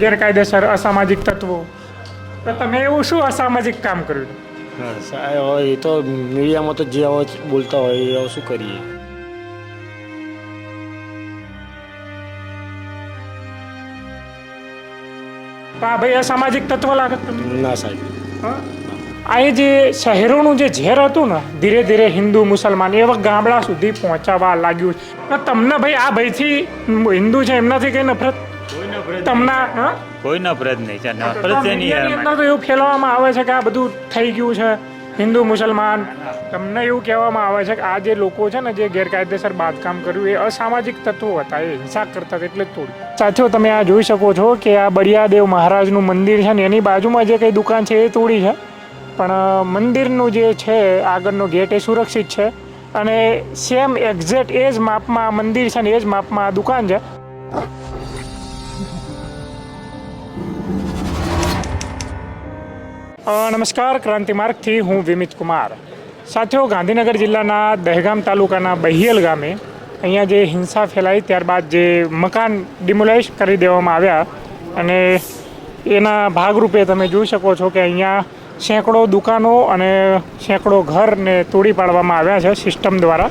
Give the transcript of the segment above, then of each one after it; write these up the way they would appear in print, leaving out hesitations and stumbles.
ગેરકાયદેસર અસામાજિક તત્વો, તો તમે એવું શું અસામાજિક કામ કર્યું? એ તો મીડિયામાં તો જે બોલતા હોય એ શું કરીએ. તો આ ભાઈ અસામાજિક તત્વ લાગે તમને? ના સાહેબ. હા, આ જે શહેરોનું જે ઝેર હતું ને, ધીરે ધીરે હિન્દુ મુસલમાન એવા ગામડા સુધી પહોંચાવા લાગ્યું. તો તમને ભાઈ આ ભાઈથી હિન્દુ છે એમનાથી કઈ નફરત? તમને કોઈ નફરત નહીં. નફરત છે નહીં. તો એવું ફેલાવવામાં આવે છે કે આ બધું થઈ ગયું છે હિન્દુ મુસલમાન. તમને એવું કહેવામાં આવે છે કે આ જે લોકો છે ને જે ગેરકાયદેસર બાંધકામ કર્યું એ અસામાજિક તત્વો હતા, એ હિંસા કરતા હતા એટલે જ તોડ્યું. સાથીઓ, તમે આ જોઈ શકો છો કે આ બળિયાદેવ મહારાજનું મંદિર છે ને એની બાજુમાં જે કંઈ દુકાન છે એ તોડી છે, પણ મંદિરનું જે છે આગળનો ગેટ એ સુરક્ષિત છે અને સેમ એક્ઝેક્ટ એ જ માપમાં આ મંદિર છે ને એ જ માપમાં આ દુકાન છે. નમસ્કાર, ક્રાંતિ માર્ગથી હું વિમિત કુમાર. સાથીઓ, ગાંધીનગર જિલ્લાના દહેગામ તાલુકાના બહિયલ ગામે અહીંયા જે હિંસા ફેલાઈ ત્યારબાદ જે મકાન ડિમોલાઇઝ કરી દેવામાં આવ્યા અને એના ભાગરૂપે તમે જોઈ શકો છો કે અહીંયા સેંકડો દુકાનો અને સેંકડો ઘરને તોડી પાડવામાં આવ્યા છે સિસ્ટમ દ્વારા.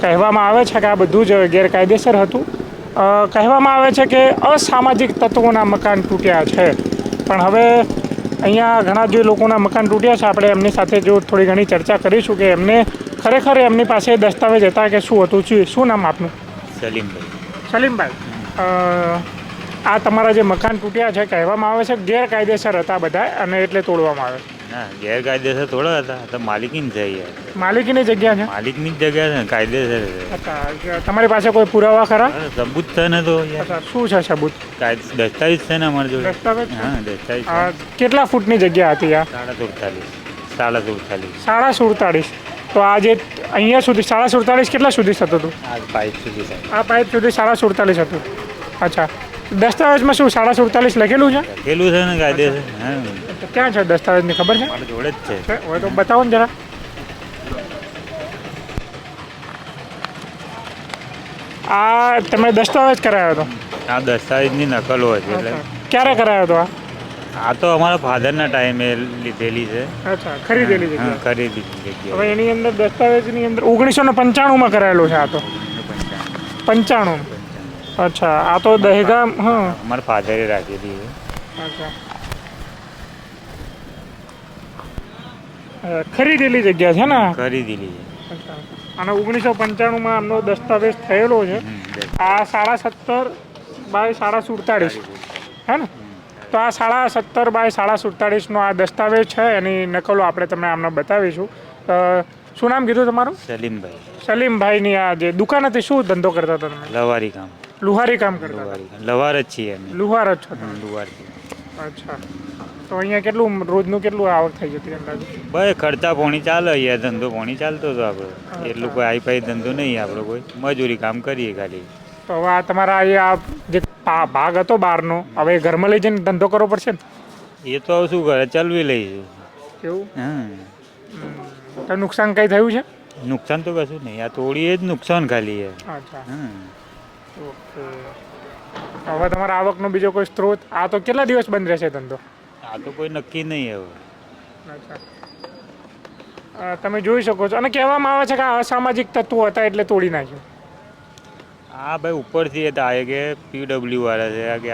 કહેવામાં આવે છે કે આ બધું જ ગેરકાયદેસર હતું. કહેવામાં આવે છે કે અસામાજિક તત્વોના મકાન તૂટ્યા છે, પણ હવે અહીંયા ઘણા જે લોકોના મકાન તૂટ્યા છે આપણે એમની સાથે જો થોડી ઘણી ચર્ચા કરીશું કે એમને ખરેખર એમની પાસે દસ્તાવેજ હતા કે શું હતું. શું નામ આપનું? સલીમભાઈ. સલીમભાઈ, આ તમારા જે મકાન તૂટ્યા છે કહેવામાં આવે છે ગેરકાયદેસર હતા બધા અને એટલે તોડવામાં આવે? ના, ગેરકાયદેસર થોડા હતા, તો માલિકીની છે યાર. માલિકીની જગ્યા છે? માલિકની જ જગ્યા છે, કાયદેસર છે. અચ્છા, તમારી પાસે કોઈ પુરાવા ખરા? સબૂત છે ને તો યાર. અચ્છા, શું છે સબૂત? દસ્તાવેજ છે ને અમારી જોડે. દસ્તાવેજ? હા, દસ્તાવેજ. કેટલા ફૂટની જગ્યા હતી આ? 47. સાડા 47. તો આ જે અહીંયા સુધી 47 કેટલા સુધી થતું હતું? આ પાઇપ સુધી થાય. આ પાઇપ સુધી 47 હતું. અચ્છા, દસ્તાવેજમાં શું 47 લખેલું છે? લખેલું છે ને કાયદેસર. હા, ક્યાં છે દસ્તાવેજની ખબર છે? મારી જોડે જ છે. હોય તો બતાવો ને જરા. આ તમે દસ્તાવેજ કરાયો હતો? આ દસ્તાવેજની નકલ હોય છે. એટલે ક્યારે કરાયો હતો આ? આ તો અમારા ફાધરના ટાઈમે લીધેલી છે. અચ્છા, ખરીદેલી હા, જગ્યા. ખરીદેલી જગ્યા. હવે એની અંદર દસ્તાવેજની અંદર 1995માં કરાયેલું છે આ તો? 95. અચ્છા, આ તો દહેગામ. હા, અમારા ફાધરે રાખેલી છે. અચ્છા, ખરીદેલી જગ્યા છે ને? ખરીદેલી છે. અચ્છા, અને 1995માં આમનો દસ્તાવેજ થયેલો છે. આ 17.5 બાય 47 હે ને? તો આ 17.5 બાય 47નો આ દસ્તાવેજ છે, એની નકલો આપણે તમને આમને બતાવીશું. શું નામ કીધું તમારું? સલીમભાઈ. સલીમભાઈની આ જે દુકાન હતી, શું ધંધો કરતા હતા તમે? લવારી કામ. લુહારી કામ કરતા હતા? લવાર જ છીએ અમે. લુહાર જ છો તમે? લુવાર. અચ્છા, તો અહીંયા કેટલું રોજનું કેટલું આવક થઈ જતી અંદાજે? ભાઈ ખર્ચા પોણી ચાલે, અહીંયા ધંધો પોણી ચાલતો હતો આપણો. એટલું કોઈ હાઈ ધંધો નહીં આપણો, કોઈ મજૂરી કામ કરીએ ખાલી. તો હવે આ તમારા અહીંયા જે ભાગ હતો બહારનો, હવે ઘરમાં લઈ જઈને ધંધો કરવો પડશે ને? એ તો હવે શું કરે, ચલવી લઈશું. કેવું? હા, તો નુકસાન કઈ થયું છે? નુકસાન તો કશું નહીં, આ તોડીએ જ નુકસાન ખાલી. અચ્છા, હા, ઓકે. હવે તમારા આવકનો બીજો કોઈ સ્ત્રોત? આ તો કેટલા દિવસ બંધ રહેશે ધંધો? આ તો કોઈ નક્કી નહીં હવે. અચ્છા, તમે જોઈ શકો છો. અને કહેવામાં આવે છે કે આ અસામાજિક તત્વો હતા એટલે તોડી નાખ્યું. હા ભાઈ, ઉપરથી હતા આ કે PW વાળા છે આ કે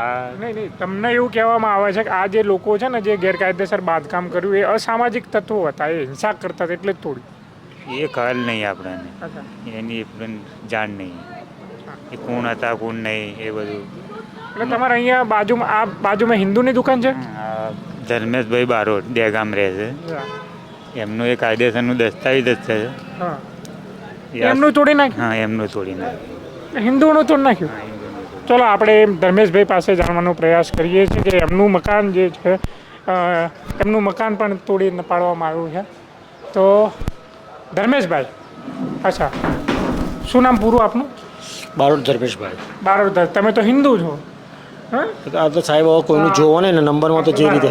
આ. નહીં, તમને એવું કહેવામાં આવે છે કે આ જે લોકો છે ને જે ગેરકાયદેસર બાંધકામ કર્યું એ અસામાજિક તત્વો હતા, એ હિંસા કરતા હતા એટલે જ તોડ્યું. એ ખ્યાલ નહીં આપણને. અચ્છા, એની જાણ નહીં, એ કોણ હતા કોણ નહીં એ બધું. એટલે તમારે અહીંયા બાજુમાં આ બાજુમાં હિન્દુની દુકાન છે? આ ધર્મેશભાઈ બારોટ દહેગામ રહે છે. એમનું એ કાયદેસરનું દસ્તાવેજ જ છે. હા, એમનું તોડી નાખ્યું? હા, એમનું તોડી નાખ્યું. હિન્દુનું તોડી નાખ્યું? ચલો આપણે ધર્મેશભાઈ પાસે જાણવાનો પ્રયાસ કરીએ છીએ કે એમનું મકાન જે છે એમનું મકાન પણ તોડી પાડવામાં આવ્યું છે. તો ધર્મેશભાઈ, અચ્છા, શું નામ પૂરું આપનું? બારોટ ધર્મેશભાઈ. બારોટ. તમે તો હિન્દુ છો? હા, આ તો સાહેબ હવે કોઈનું જોવો ને નંબરમાં તો જે રીતે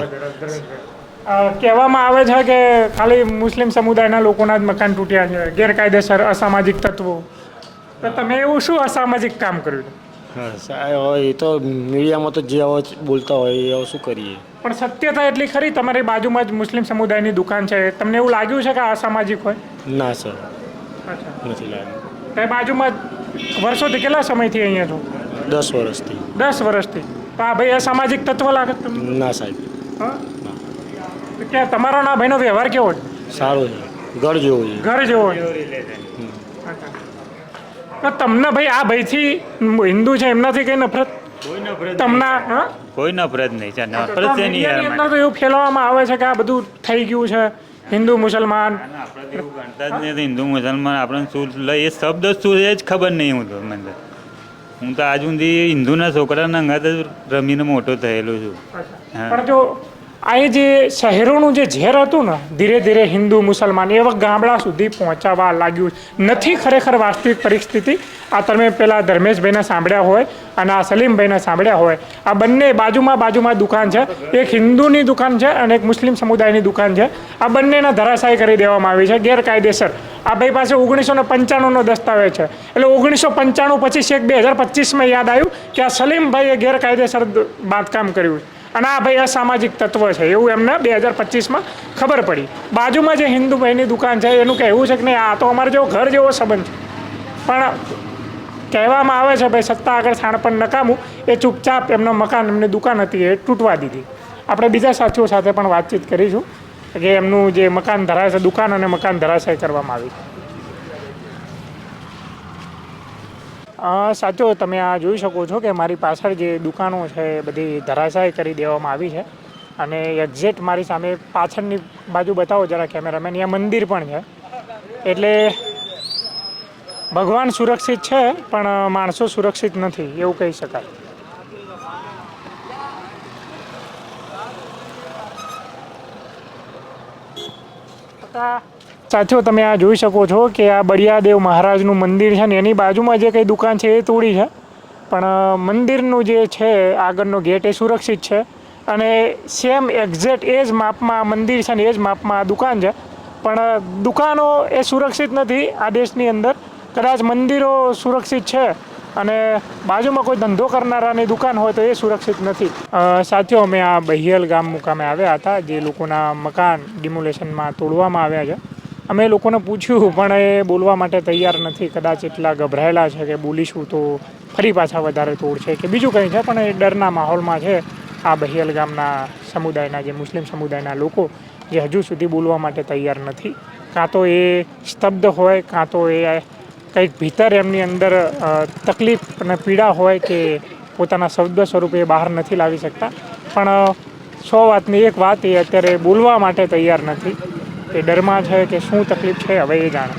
કહેવામાં આવે છે કે ખાલી મુસ્લિમ સમુદાયના લોકોના જ મકાન તૂટ્યા છે, ગેરકાયદેસર અસામાજિક તત્વો. તો તમે એવું શું અસામાજિક કામ કર્યું? હા હવે એ તો મીડિયામાં તો જે હવે બોલતા હોય એ હવે શું કરીએ. પણ સત્યતા એટલી ખરી, તમારી બાજુમાં જ મુસ્લિમ સમુદાયની દુકાન છે, તમને એવું લાગ્યું છે કે આ અસામાજિક હોય? ના સર, અચ્છા. નથી લાગ્યું. તે બાજુમાં વર્ષોથી કેટલા સમયથી અહીંયા છો? 10 વર્ષથી. 10 વર્ષથી. તો આ ભાઈ અસામાજિક તત્વ લાગે છે તમને? ના સાહેબ, હા. તો ક્યાં તમારો ના ભાઈનો વ્યવહાર કેવો છે? સારું છે, ઘર જેવું છે. ઘર જેવો છે. તો તમને ભાઈ આ ભાઈથી હિન્દુ છે એમનાથી કઈ નફરત? કોઈ નફરત તમને હા? કોઈ નફરત નહીં છે. તો નફરત છે નહીં મીડિયાની યાર. અંદર તો એવું ફેલાવવામાં આવે છે કે આ બધું થઈ ગયું છે હિન્દુ મુસલમાન. આપણે એવું ગણતા જ નથી. હિન્દુ મુસલમાન આપણને શું લઈ એ શબ્દ શું છે એ જ ખબર નહીં. હું તો આજ સુધી હિન્દુના છોકરાના અંગાત જ રમીને મોટો થયેલો છું. હા. પણ જો આ જે શહેરોનું જે ઝેર હતું ને ધીરે ધીરે હિન્દુ મુસલમાન એવા ગામડા સુધી પહોંચાવા લાગ્યું નથી. ખરેખર વાસ્તવિક પરિસ્થિતિ આ તમે પેલા ધર્મેશભાઈને સાંભળ્યા હોય અને આ સલીમભાઈને સાંભળ્યા હોય. આ બંને બાજુમાં દુકાન છે. એક હિન્દુની દુકાન છે અને એક મુસ્લિમ સમુદાયની દુકાન છે. આ બંનેના ધરાશાયી કરી દેવામાં આવી છે ગેરકાયદેસર. આ ભાઈ પાસે 1995નો દસ્તાવેજ છે. એટલે 1995 પછી છેક 2025માં યાદ આવ્યું કે આ સલીમભાઈએ ગેરકાયદેસર બાંધકામ કર્યું અને આ ભાઈ અસામાજિક તત્વ છે એવું એમને 2025માં ખબર પડી. બાજુમાં જે હિન્દુ ભાઈની દુકાન છે એનું કહેવું છે કે નહીં આ તો અમારે જેવો ઘર જેવો સંબંધ છે. પણ કહેવામાં આવે છે ભાઈ સત્તા આગળ શાણપણ નકામું. એ ચૂપચાપ એમનો મકાન એમની દુકાન હતી એ તૂટવા દીધી. આપણે બીજા સાથીઓ સાથે પણ વાતચીત કરીશું કે એમનું જે મકાન ધરાશે દુકાન અને મકાન ધરાશય કરવામાં આવી. સાચો તમે આ જોઈ શકો છો કે મારી પાછળ જે દુકાનો છે એ બધી ધરાશાયી કરી દેવામાં આવી છે અને એક્ઝેક્ટ મારી સામે પાછળની બાજુ બતાવો જરા કેમેરામેન, અહીંયા મંદિર પણ છે. એટલે ભગવાન સુરક્ષિત છે પણ માણસો સુરક્ષિત નથી એવું કહી શકાય. સાથીઓ તમે આ જોઈ શકો છો કે આ બળિયાદેવ મહારાજનું મંદિર છે ને એની બાજુમાં જે કંઈ દુકાન છે એ તોડી છે પણ મંદિરનું જે છે આગળનો ગેટ એ સુરક્ષિત છે અને સેમ એક્ઝેક્ટ એ જ માપમાં મંદિર છે ને એ જ માપમાં દુકાન છે. પણ દુકાનો એ સુરક્ષિત નથી આ દેશની અંદર. કદાચ મંદિરો સુરક્ષિત છે અને બાજુમાં કોઈ ધંધો કરનારાની દુકાન હોય તો એ સુરક્ષિત નથી. સાથીઓ અમે આ બહિયલ ગામ મુકામે આવ્યા હતા જે લોકોના મકાન ડિમોલેશનમાં તોડવામાં આવ્યા છે. અમે લોકોને પૂછ્યું પણ એ બોલવા માટે તૈયાર નથી. કદાચ એટલા ગભરાયેલા છે કે બોલીશું તો ફરી પાછા વધારે તોડશે કે બીજું કંઈ છે. પણ એ ડરના માહોલમાં છે આ બહિયલ ગામના સમુદાયના જે મુસ્લિમ સમુદાયના લોકો જે હજુ સુધી બોલવા માટે તૈયાર નથી. કાં તો એ સ્તબ્ધ હોય કાં તો એ કંઈક ભીતર એમની અંદર તકલીફ અને પીડા હોય કે પોતાના શબ્દ સ્વરૂપે બહાર નથી લાવી શકતા. પણ 100 વાતની એક વાત એ અત્યારે બોલવા માટે તૈયાર નથી. એ ડરમાં છે કે શું તકલીફ છે હવે એ જાણે.